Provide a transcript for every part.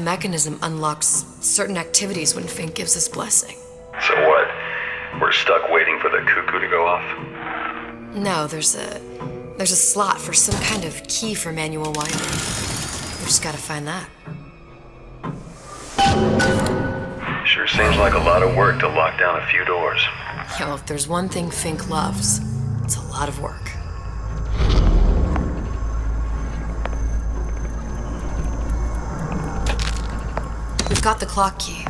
mechanism unlocks certain activities when Fink gives his blessing. So what? We're stuck waiting for the cuckoo to go off? No, there's a slot for some kind of key for manual winding. We just gotta find that. Sure seems like a lot of work to lock down a few doors. Yo, if there's one thing Fink loves, it's a lot of work. We've got the clock key.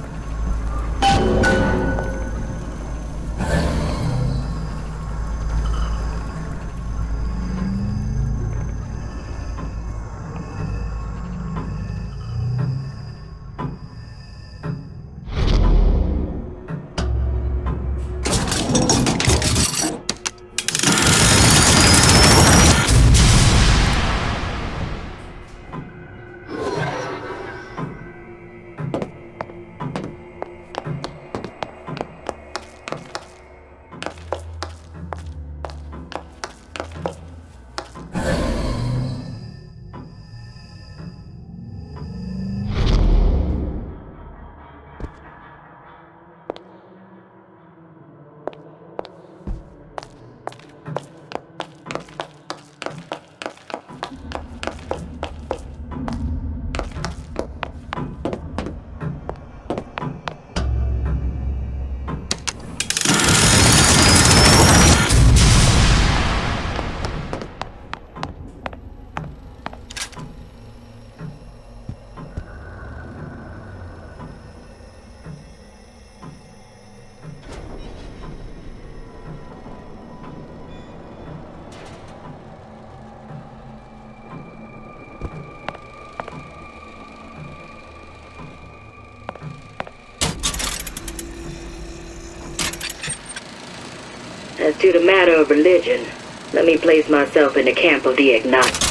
As to the matter of religion, let me place myself in the camp of the agnostic.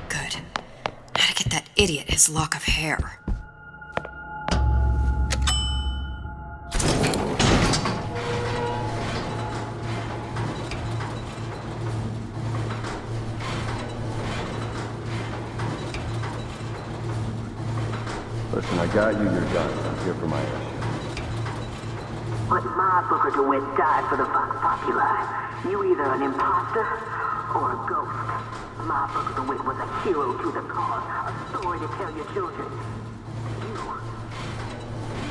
Good. How to get that idiot his lock of hair. Listen, I got you your guns. I'm here for my airship. But my Booker DeWitt died for the Vox Populi. You either an imposter or a ghost. My Booker DeWitt was a hero to the cause, a story to tell your children. You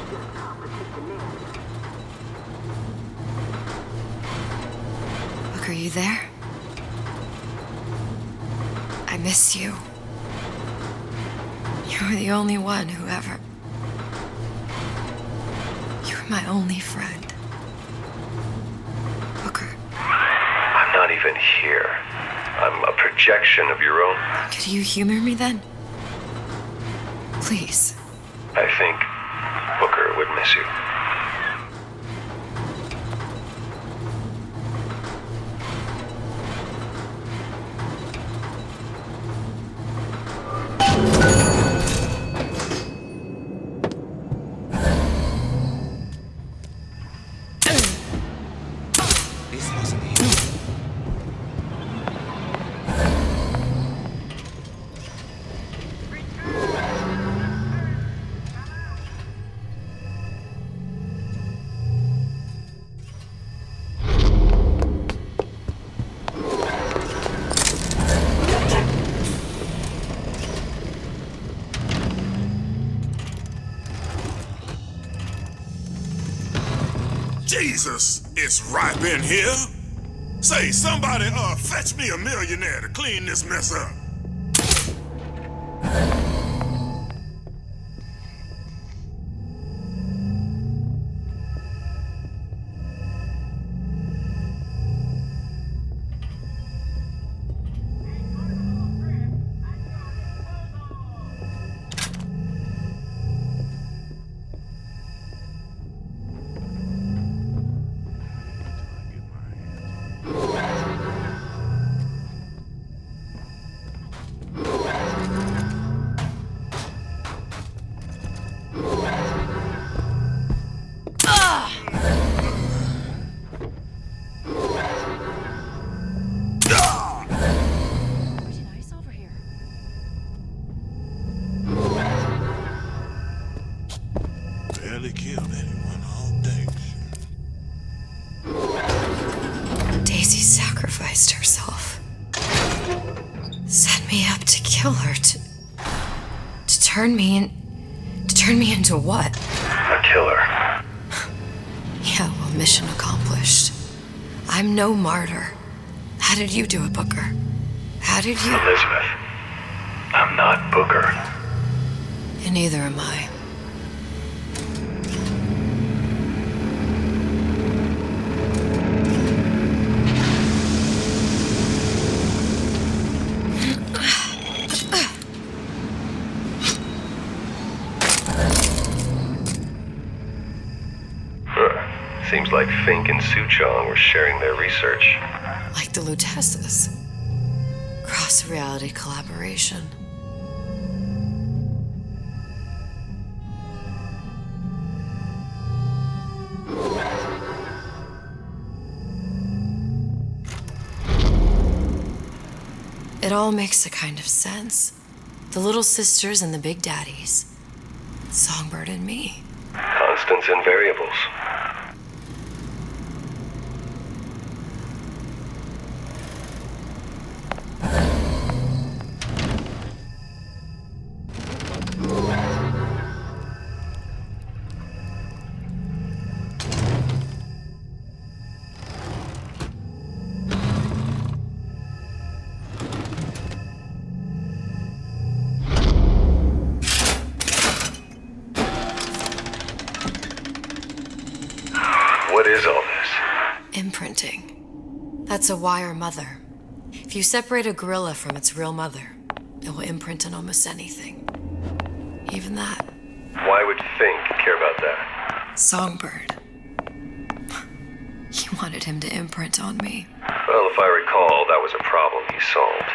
just complicate the narrative. Look, are you there? I miss you. You were the only one who ever... You were my only friend. Booker. I'm not even here. I'm a projection of your own. Could you humor me then? Please. I think Booker would miss you. Jesus, it's ripe in here. Say, somebody, fetch me a millionaire to clean this mess up. sacrificed herself. Set me up to kill her, to turn me into what? A killer. Yeah, well, mission accomplished. I'm no martyr. How did you do it, Booker? How did you... Elizabeth, I'm not Booker. And neither am I. Seems like Fink and Suchong were sharing their research. Like the Lutesses. Cross-reality collaboration. It all makes a kind of sense. The little sisters and the big daddies. Songbird and me. Constants and variables. What is all this? Imprinting. That's a wire mother. If you separate a gorilla from its real mother, it will imprint on almost anything. Even that. Why would Fink care about that? Songbird. He wanted him to imprint on me. Well, if I recall, that was a problem he solved.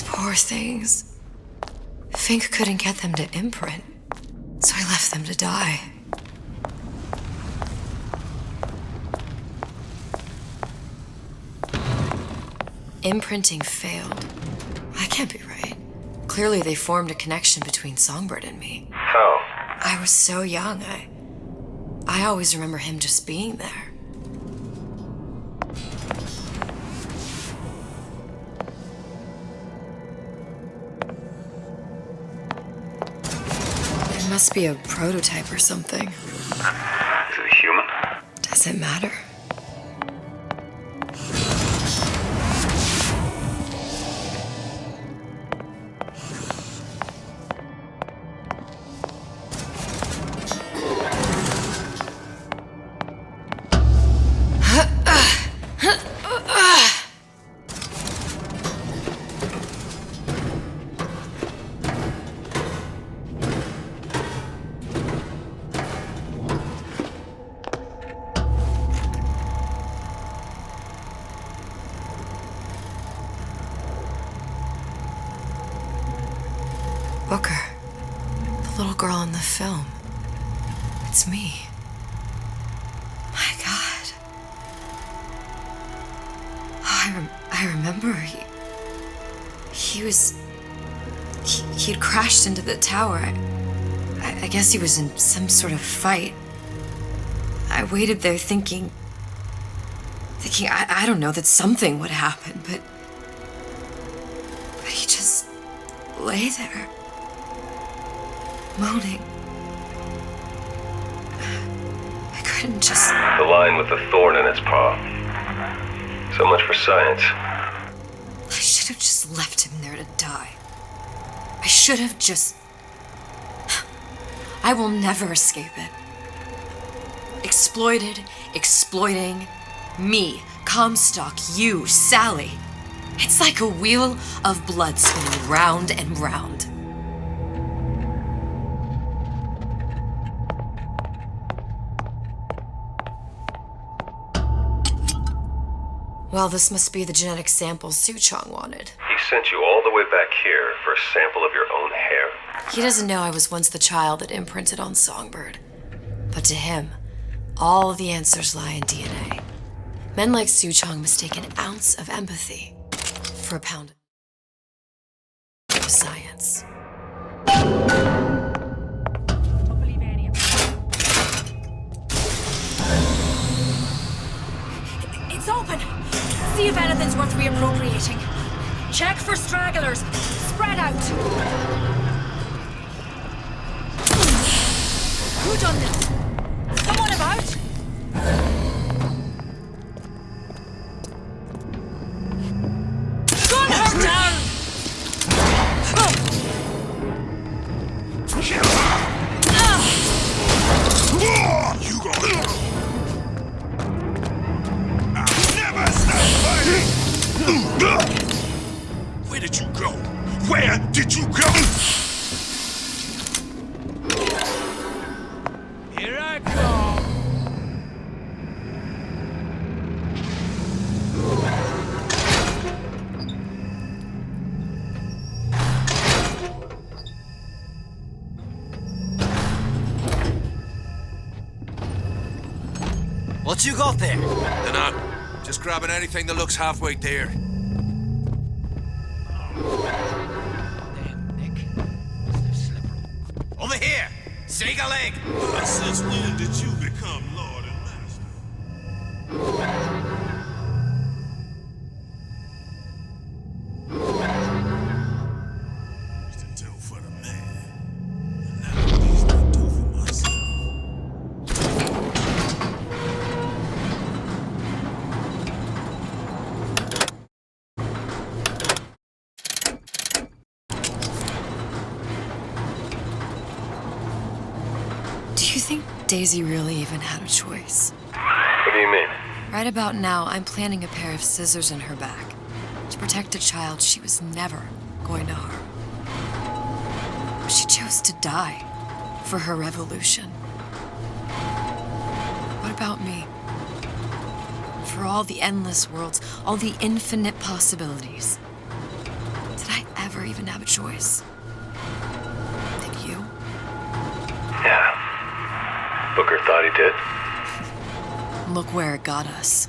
Poor things. Fink couldn't get them to imprint, so I left them to die. Imprinting failed. That can't be right. Clearly they formed a connection between Songbird and me. How? I was so young, I always remember him just being there. Must be a prototype or something. Is it a human? Does it matter? Booker. The little girl in the film. It's me. My God. Oh, I remember he'd crashed into the tower. I guess he was in some sort of fight. I waited there thinking I don't know, that something would happen, but he just lay there. Moaning. I couldn't just... The line with the thorn in its paw. So much for science. I should have just left him there to die. I should have just... I will never escape it. Exploited, exploiting, me, Comstock, you, Sally. It's like a wheel of blood spinning round and round. Well, this must be the genetic sample Suchong wanted. He sent you all the way back here for a sample of your own hair? He doesn't know I was once the child that imprinted on Songbird. But to him, all of the answers lie in DNA. Men like Suchong mistake an ounce of empathy for a pound of science. It's open! See if anything's worth reappropriating. Check for stragglers. Spread out. Who done this? Someone about? Gun her down! You gonna... I'll never stop fighting! Where did you go? Where did you go? Here I come! What you got there? Dunno. Just grabbing anything that looks halfway there. Damn, Nick. What's their slipper? Over here! Snake a leg! Since when did you become Lord and Master? Used to do for the man. And now I used to do for myself. Do you think Daisy really even had a choice? What do you mean? Right about now, I'm planting a pair of scissors in her back to protect a child she was never going to harm. But she chose to die for her revolution. What about me? For all the endless worlds, all the infinite possibilities. Did I ever even have a choice? Did you? Yeah. Booker thought he did. Look where it got us.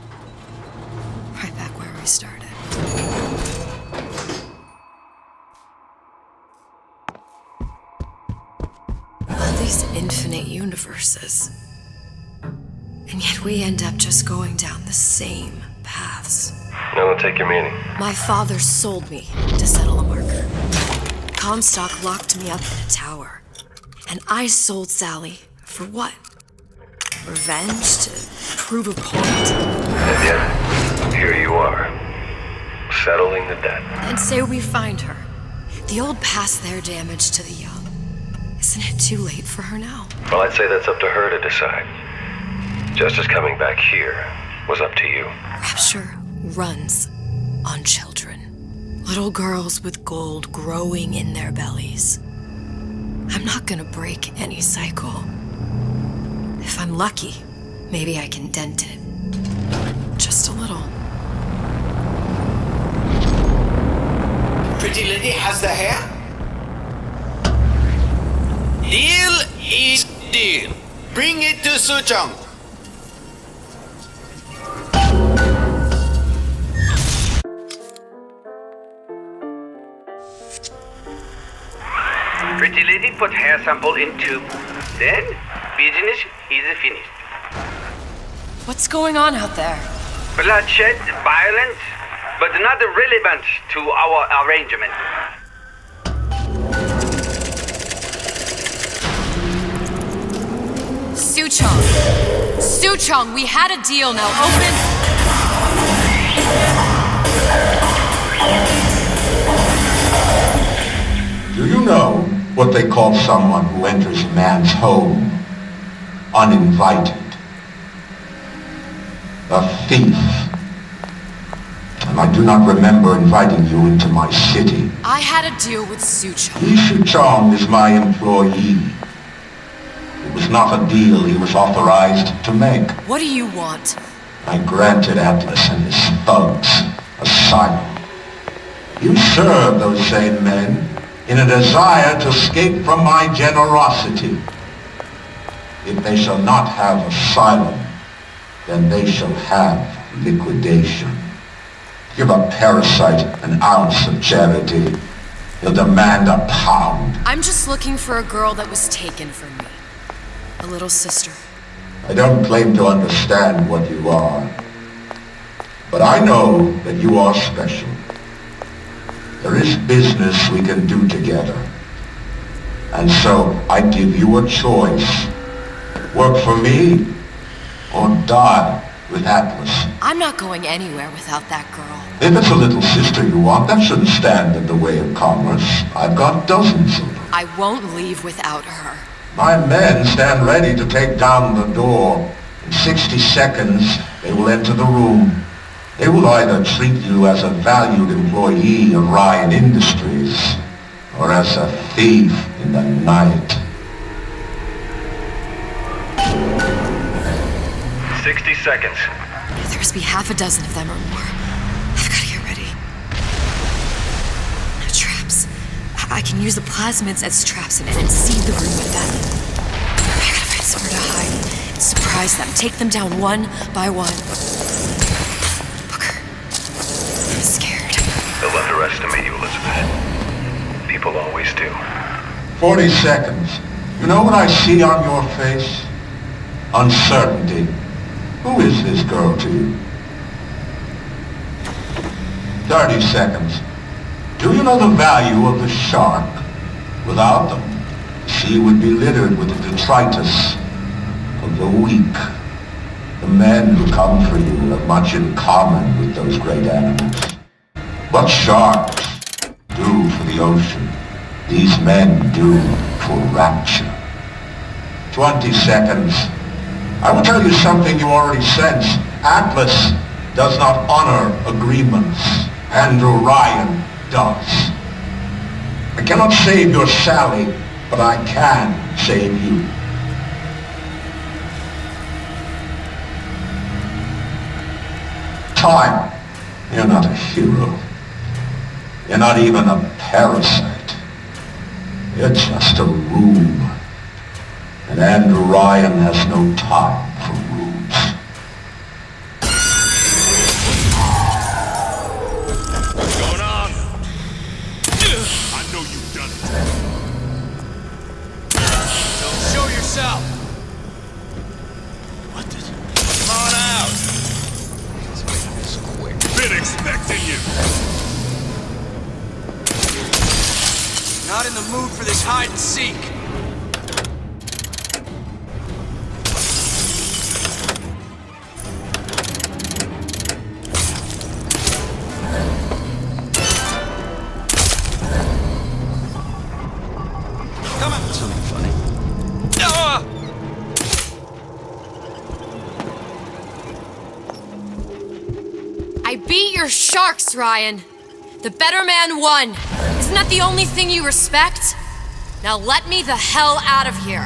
Right back where we started. All these infinite universes. And yet we end up just going down the same paths. No, I'll take your meaning. My father sold me to settle a marker. Comstock locked me up in a tower. And I sold Sally for what? Revenge? To prove a point? And yet, here you are, settling the debt. And say we find her. The old past their damage to the young. Isn't it too late for her now? Well, I'd say that's up to her to decide. Justice coming back here was up to you. Rapture runs on children. Little girls with gold growing in their bellies. I'm not gonna break any cycle. If I'm lucky, maybe I can dent it. Just a little. Pretty lady has the hair? Deal is deal. Bring it to Suchong. Pretty lady put hair sample in tube. Then, business is finished. What's going on out there? Bloodshed, violence, but not relevant to our arrangement. Suchong! Suchong, we had a deal, now open! Do you know what they call someone who enters a man's home uninvited? A thief. And I do not remember inviting you into my city. I had a deal with Suchong. Li Chong is my employee. It was not a deal he was authorized to make. What do you want? I granted Atlas and his thugs asylum. You serve those same men in a desire to escape from my generosity. If they shall not have asylum, then they shall have liquidation. Give a parasite an ounce of charity, he'll demand a pound. I'm just looking for a girl that was taken from me. A little sister. I don't claim to understand what you are, but I know that you are special. There is business we can do together. And so I give you a choice. Work for me, or die with Atlas. I'm not going anywhere without that girl. If it's a little sister you want, that shouldn't stand in the way of commerce. I've got dozens of them. I won't leave without her. My men stand ready to take down the door. In 60 seconds, they will enter the room. They will either treat you as a valued employee of Ryan Industries, or as a thief in the night. 60 seconds. There must be half a dozen of them or more. I've got to get ready. No traps. I can use the plasmids as traps and seed the room with them. I gotta find somewhere to hide and surprise them. Take them down one by one. Booker, I'm scared. They'll underestimate you, Elizabeth. People always do. 40 seconds. You know what I see on your face? Uncertainty. Who is this girl to you? 30 seconds. Do you know the value of the shark? Without them, the sea would be littered with the detritus of the weak. The men who come for you have much in common with those great animals. What sharks do for the ocean, these men do for rapture. 20 seconds. I will tell you something you already sense. Atlas does not honor agreements. Andrew Ryan does. I cannot save your Sally, but I can save you. Time. You're not a hero. You're not even a parasite. You're just a room. And Andrew Ryan has no time for rooms. What's going on? I know you've done it. So show yourself. What did... Come on out. Let's make this quick. Been expecting you. Not in the mood for this hide and seek. I beat your sharks, Ryan. The better man won. Isn't that the only thing you respect? Now let me the hell out of here.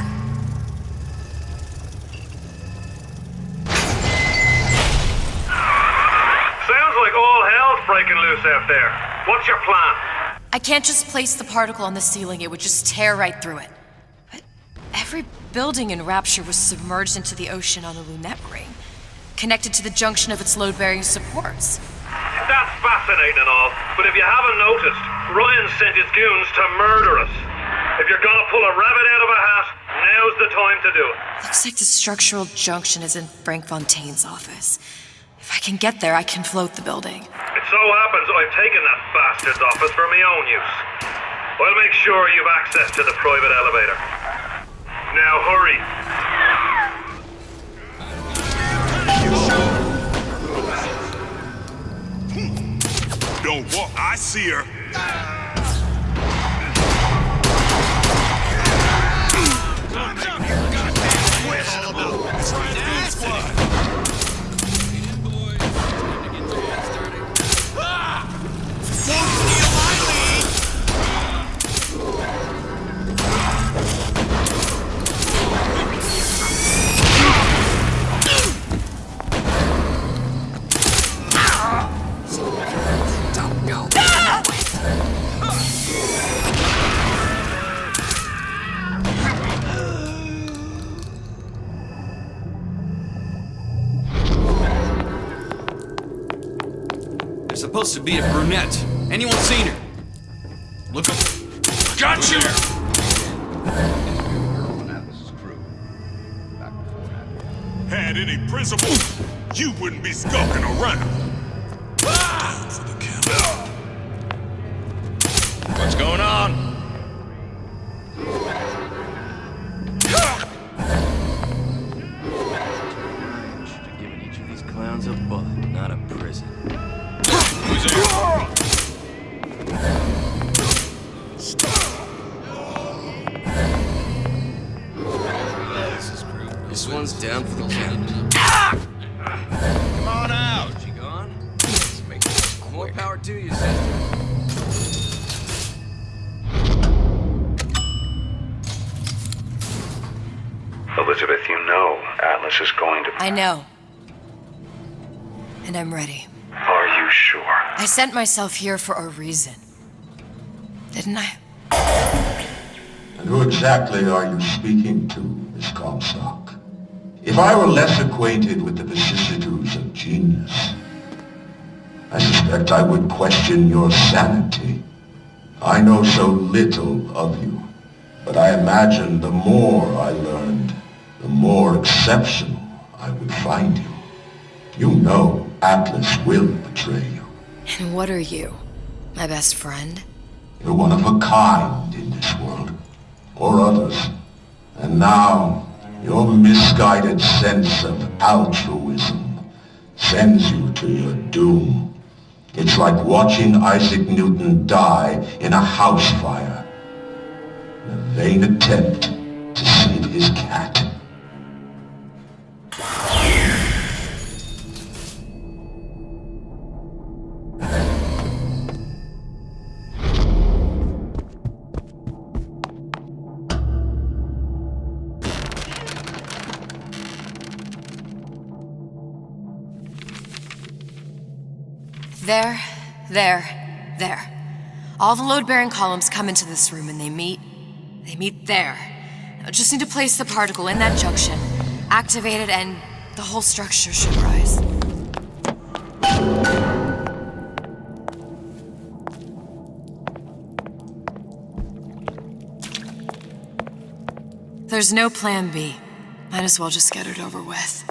Sounds like all hell's breaking loose out there. What's your plan? I can't just place the particle on the ceiling. It would just tear right through it. But every building in Rapture was submerged into the ocean on the Lunette ring, connected to the junction of its load-bearing supports. That's fascinating and all, but if you haven't noticed, Ryan sent his goons to murder us. If you're gonna pull a rabbit out of a hat, now's the time to do it. Looks like the structural junction is in Frank Fontaine's office. If I can get there, I can float the building. It so happens I've taken that bastard's office for my own use. I'll make sure you've access to the private elevator. Now hurry. Don't walk. I see her. supposed to be a brunette. Anyone seen her? Look up. Got you! Had any principle, you wouldn't be skulking around. For the camera. What's going on? Giving each of these clowns a butt, not a prison. Who's on? This one's down for the count. Come on out! She gone? Let's make this quick. More power to you, sister. Elizabeth, you know Atlas is going to... I know. And I'm ready. Are you sure? I sent myself here for a reason. Didn't I? And who exactly are you speaking to, Miss Comstock? If I were less acquainted with the vicissitudes of genius, I suspect I would question your sanity. I know so little of you, but I imagine the more I learned, the more exceptional I would find you. You know Atlas will betray you. And what are you? My best friend? You're one of a kind in this world, or others. And now, your misguided sense of altruism sends you to your doom. It's like watching Isaac Newton die in a house fire, in a vain attempt to save his cat. There. All the load-bearing columns come into this room and they meet there. I just need to place the particle in that junction, activate it, and the whole structure should rise. There's no plan B. Might as well just get it over with.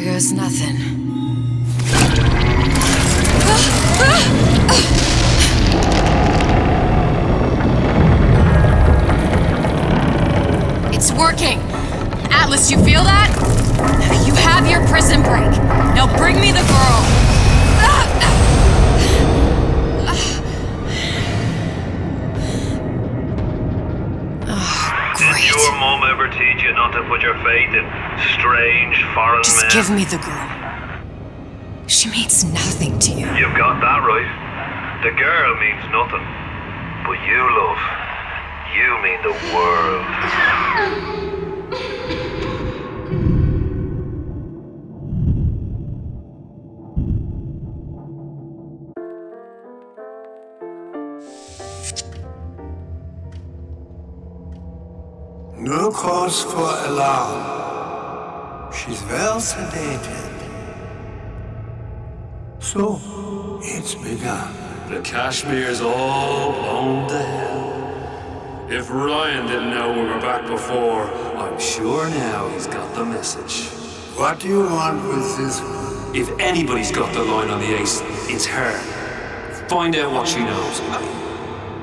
There's nothing. It's working! Atlas, you feel that? You have your prison break. Now bring me the girl. Did your mom ever teach you not to put your faith in strange foreign men? Just give me the girl. She means nothing to you. You've got that right. The girl means nothing. But you, love, you mean the world. No cause for alarm. She's well sedated. So, it's begun. The Kashmir's all blown to hell. If Ryan didn't know we were back before, I'm sure now he's got the message. What do you want with this one? If anybody's got the line on the ace, it's her. Find out what she knows.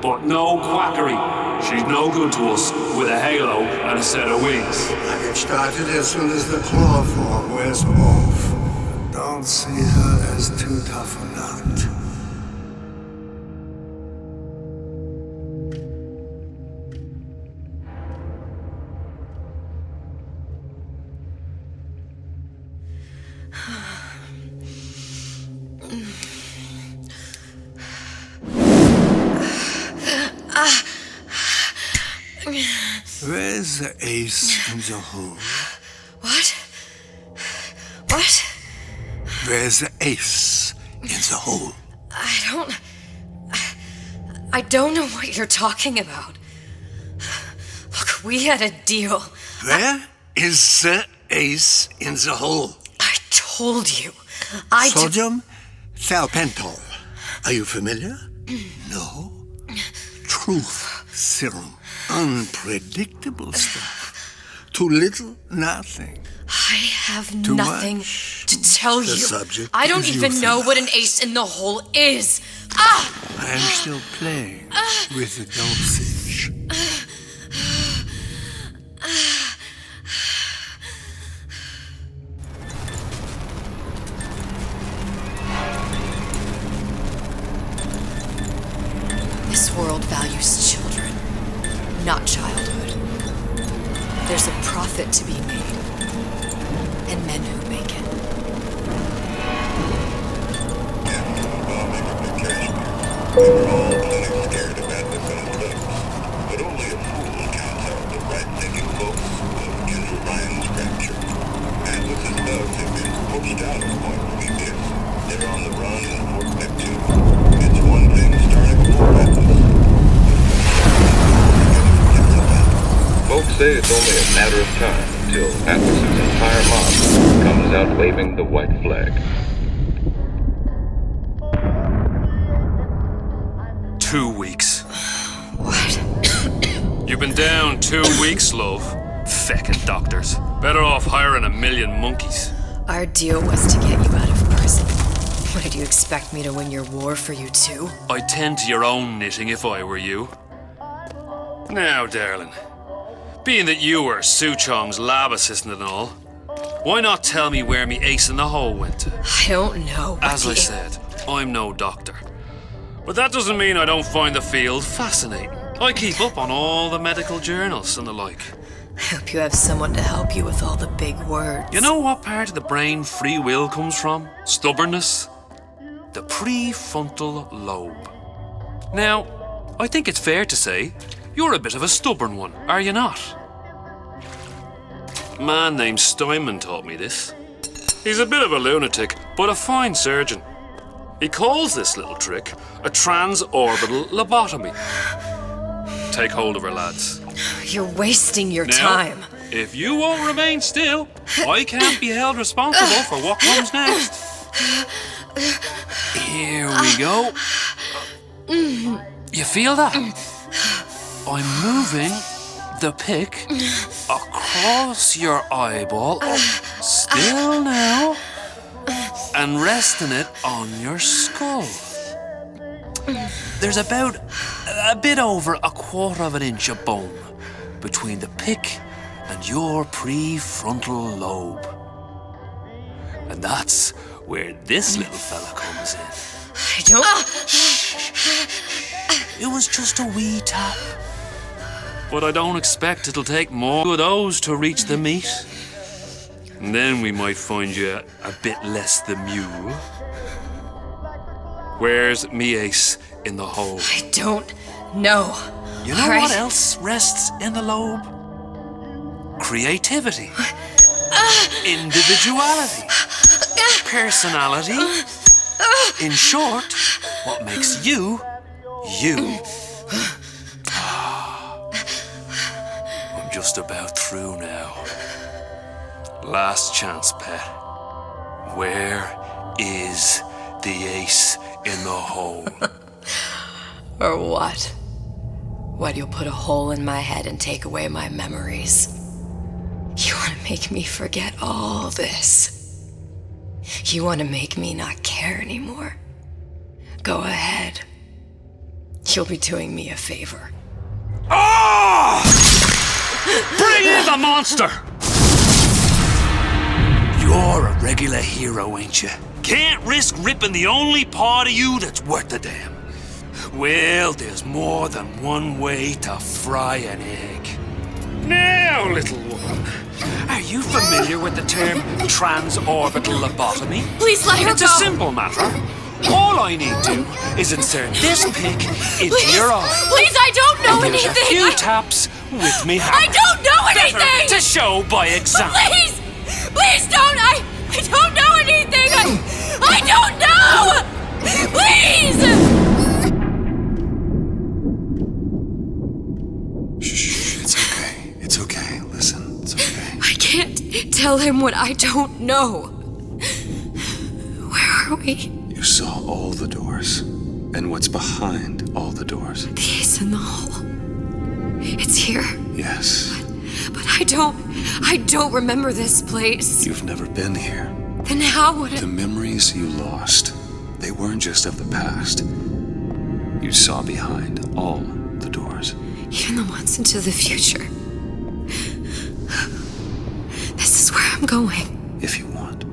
But no quackery. She's no good to us with a halo and a set of wings. I get started as soon as the claw form wears off. Don't see her as too tough a nut. Where's the ace in the hole? What? What? Where's the ace in the hole? I don't... I don't know what you're talking about. Look, we had a deal. Where is the ace in the hole? I told you. Sodium thiopental. Are you familiar? No? Truth serum. Unpredictable stuff. Too little, nothing. I have Too nothing much. to tell The you. subject I don't is even know what an euthanized. ace in the hole is. Ah! I am still playing with the dosage. This world values children, not childhood. There's a profit to be made, and men who make it. We were all plenty scared of adolescent folks, but only a fool counts out the right-thinking folks of Andrew Ryan's rapture. Atlas's thugs have been pushed out of Point Prometheus. They're on the run in Fort Neptune. It's one thing starting a war, Atlas. Folks say it's only a matter of time until Atlas's entire mob comes out waving the white flag. 2 weeks. What? You've been down 2 weeks, love. Feckin' doctors. Better off hiring 1,000,000 monkeys. Our deal was to get you out of prison. What, did you expect me to win your war for you too? I'd tend to your own knitting if I were you. Now, darling, being that you were Su Chong's lab assistant and all, why not tell me where me ace in the hole went to? I don't know. As I said, I'm no doctor. But that doesn't mean I don't find the field fascinating. I keep up on all the medical journals and the like. I hope you have someone to help you with all the big words. You know what part of the brain free will comes from? Stubbornness? The prefrontal lobe. Now, I think it's fair to say you're a bit of a stubborn one, are you not? A man named Steinman taught me this. He's a bit of a lunatic, but a fine surgeon. He calls this little trick a transorbital lobotomy. Take hold of her, lads. You're wasting your Now, time. If you won't remain still, I can't be held responsible for what comes next. Here we go. You feel that? I'm moving the pick across your eyeball, still now, and resting it on your skull. There's about a bit over 1/4 inch of bone between the pick and your prefrontal lobe. And that's where this little fella comes in. I don't... It was just a wee tap. But I don't expect it'll take more of those to reach the meat. And then we might find you a bit less the mule. Where's me ace in the hole? I don't know. You know what else rests in the lobe? Creativity. Individuality. Personality. In short, what makes you, you. I'm just about through now. Last chance, pet. Where is the ace in the hole? Or what? What, you'll put a hole in my head and take away my memories? You want to make me forget all this? You want to make me not care anymore? Go ahead. You'll be doing me a favor. Ah! Bring in the monster! You're a regular hero, ain't you? Can't risk ripping the only part of you that's worth a damn. Well, there's more than one way to fry an egg. Now, little woman, are you familiar with the term transorbital lobotomy? Please let her It's go. a simple matter. All I need to is insert this pick into your eye. Please, I don't know and anything. A few taps with me hammer. I don't know anything. Better to show by example. Please, please don't. I don't know anything. I don't know. Please. tell him what I don't know. Where are we? You saw all the doors, and what's behind all the doors. The ace in the hole. It's here. Yes. But I don't remember this place. You've never been here. Then how would The memories you lost, they weren't just of the past. You saw behind all the doors. Even the ones into the future. This is where I'm going. If you want.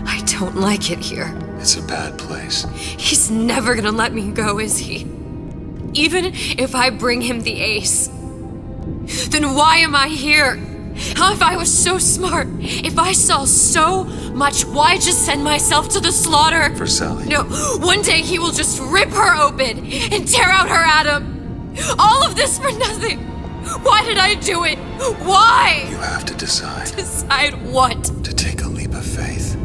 I don't like it here. It's a bad place. He's never gonna let me go, is he? Even if I bring him the ace. Then why am I here? How if I was so smart? If I saw so much, why just send myself to the slaughter? For Sally. No, one day he will just rip her open and tear out her atom. All of this for nothing. Why did I do it? Why? You have to decide. Decide what? To take a leap of faith.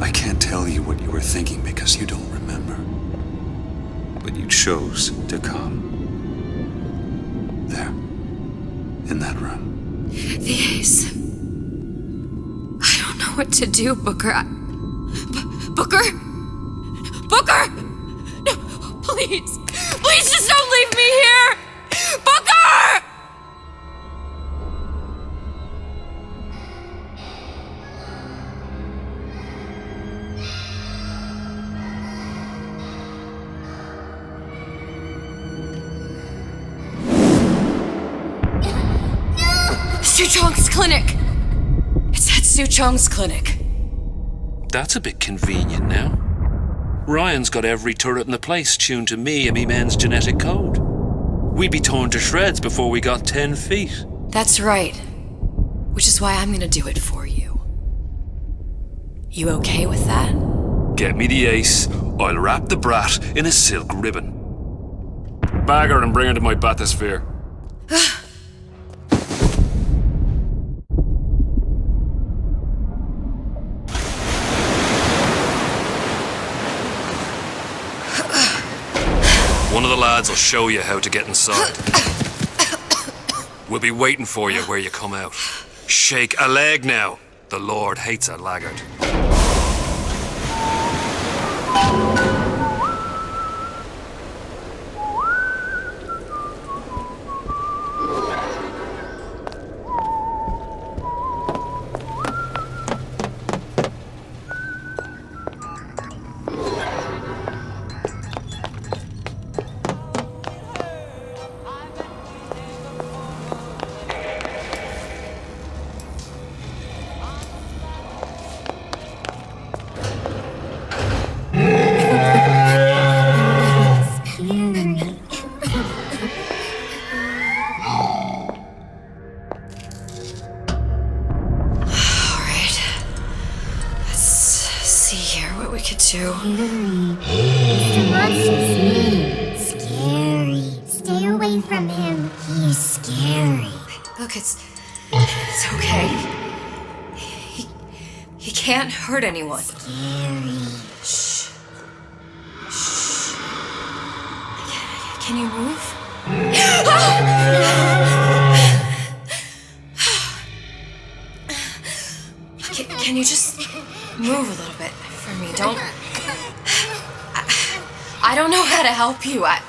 I can't tell you what you were thinking because you don't remember. But you chose to come. There. In that room. The ace. I don't know what to do, Booker. Booker? Booker! No, please. Please just don't leave me here! Booker! Suchong's clinic! It's at Suchong's clinic. That's a bit convenient now. Ryan's got every turret in the place tuned to me and me men's genetic code. We'd be torn to shreds before we got 10 feet. That's right. Which is why I'm gonna do it for you. You okay with that? Get me the ace, I'll wrap the brat in a silk ribbon. Bag her and bring her to my bathysphere. One of the lads will show you how to get inside. We'll be waiting for you where you come out. Shake a leg now. The Lord hates a laggard. Mr. Monster's mean. Scary. Stay away from him. He's scary. Look, it's okay. He can't hurt anyone. Scary. Shh. Shh. Can you move? Can you just move a little bit for me? Don't. I don't know how to help you. I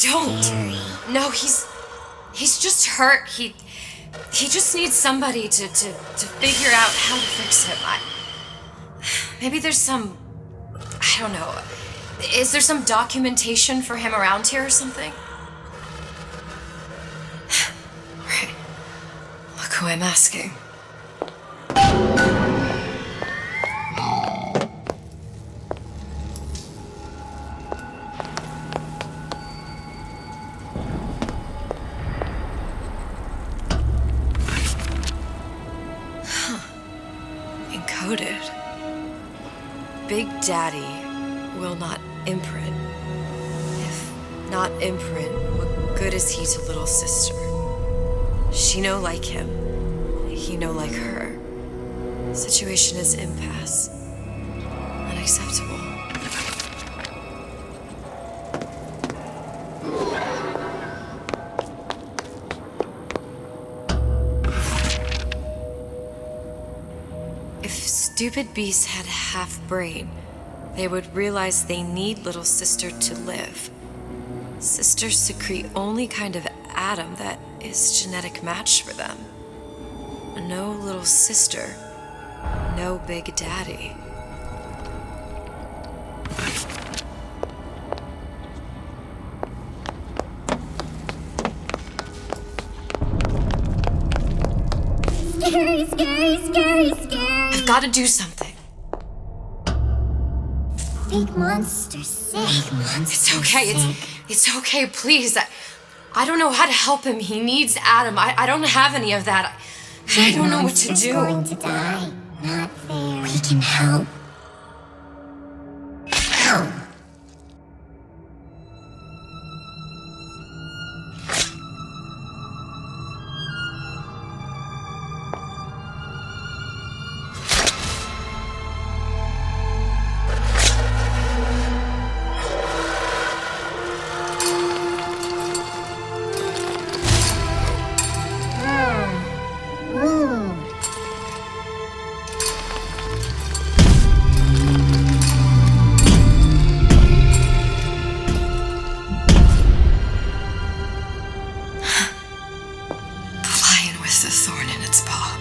don't. No, he's just hurt. He just needs somebody to figure out how to fix him. Maybe there's some, I don't know. Is there some documentation for him around here or something? Right. Look who I'm asking. Encoded. Big Daddy will not imprint. If not imprint, what good is he to little sister? She no like him. He no like her. Situation is impasse. Unacceptable. stupid beasts had half brain, they would realize they need little sister to live. Sisters secrete only kind of atom that is genetic match for them. No little sister, no big daddy. Scary, scary, scary, scary. I've got to do something. Big monster sick. Big monster It's okay. sick. It's okay, please. I don't know how to help him. He needs Adam. I don't have any of that. I don't know what to Monster's do. going to die. Not fair. We can help. Help. Lion with the thorn in its paw.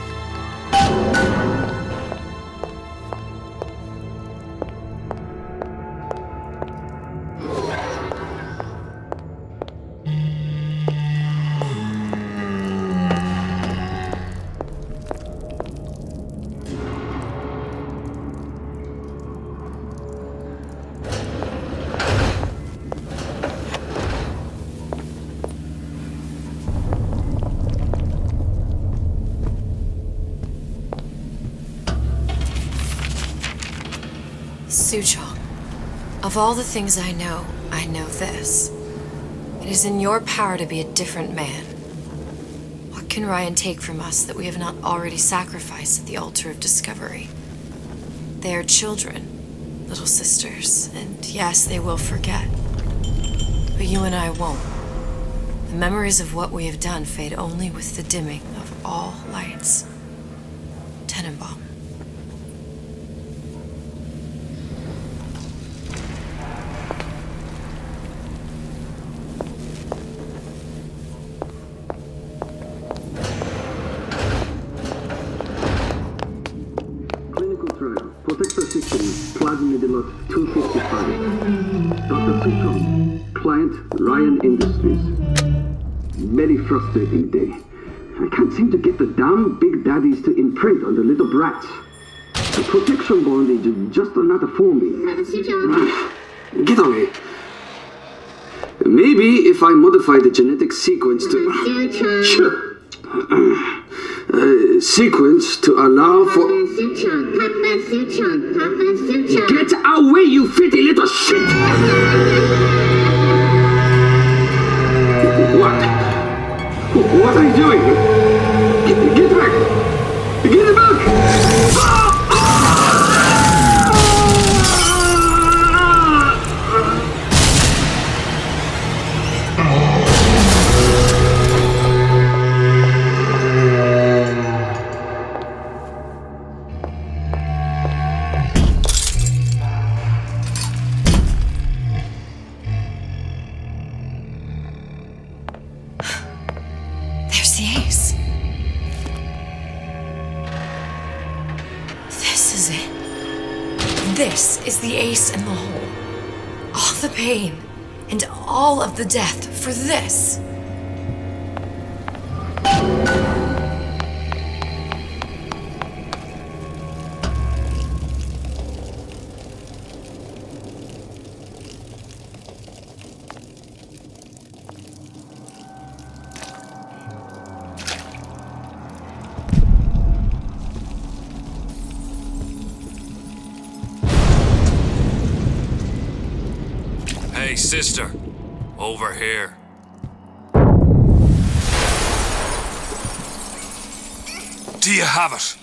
Suchong, of all the things I know this. It is in your power to be a different man. What can Ryan take from us that we have not already sacrificed at the altar of discovery? They are children, little sisters, and yes, they will forget. But you and I won't. The memories of what we have done fade only with the dimming of all lights. Tenenbaum. Protector system, plasmid lot 255. Dr. Facecam, client Ryan Industries. Very frustrating day. I can't seem to get the damn big daddies to imprint on the little brats. The protection bond is just not for me. Get away. Maybe if I modify the genetic sequence to... sequence to allow for... Get away, you filthy little shit! What are you doing? Get back! Get back! There's the ace. This is it. This is the ace in the hole. All the pain and all of the death for this. Hey, sister. Over here. Do you have it?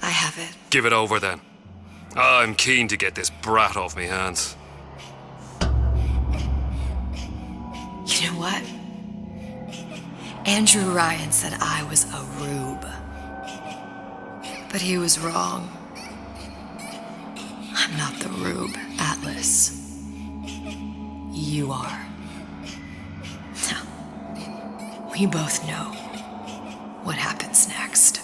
I have it. Give it over then. I'm keen to get this brat off me hands. You know what? Andrew Ryan said I was a rube. But he was wrong. I'm not the Rube, Atlas. You are. Now, we both know what happens next.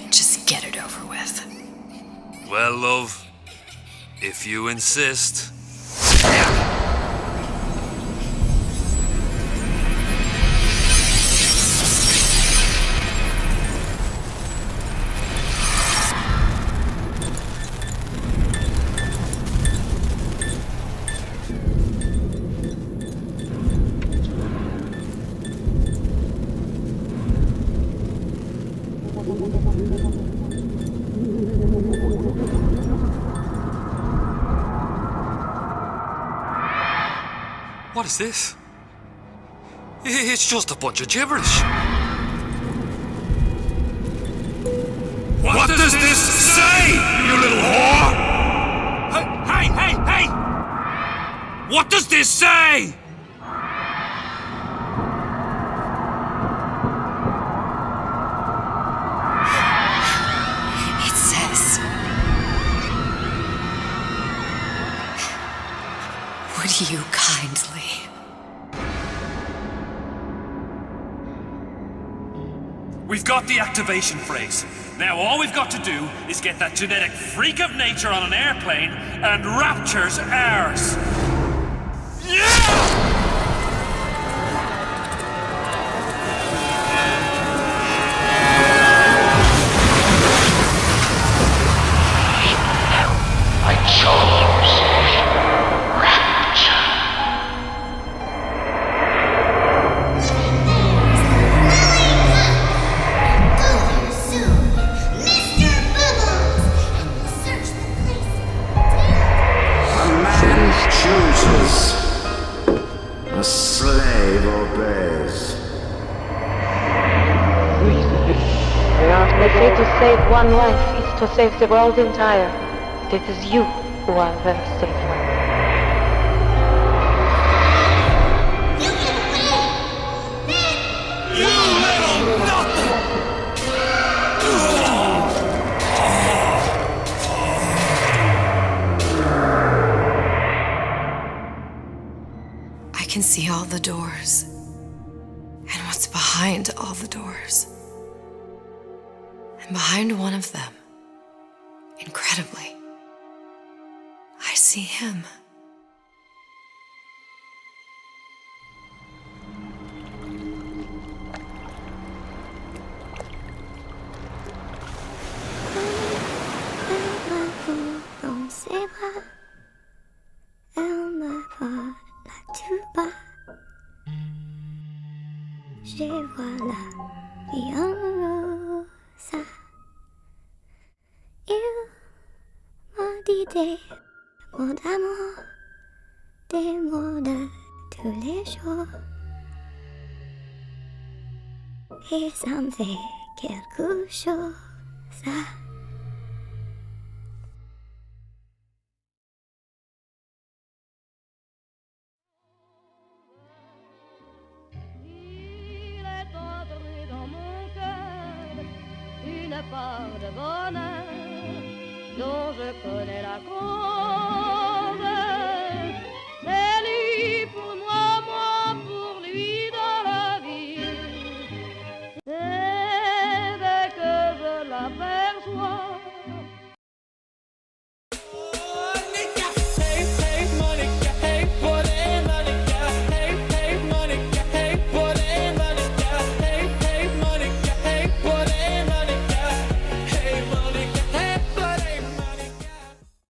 Just get it over with. Well, love, if you insist. What is this? It's just a bunch of gibberish. What does this say, you little whore? Hey! What does this say? It says, would you kindly? We've got the activation phrase. Now all we've got to do is get that genetic freak of nature on an airplane and rapture's ours. Yeah! I chose rapture. A man chooses, a slave obeys. They say to save one life is to save the world entire. It is you who are the saved one. You little nothing! I can see all the doors, and what's behind all the doors. And behind one of them, incredibly, I see him. Dans ses bras, elle me parle à tout bas. Je vois la vie en rosa. Il m'a dit des mots d'amour, des mots de tous les jours. Et ça me fait quelque chose. Une part de bonheur dont je connais la cause.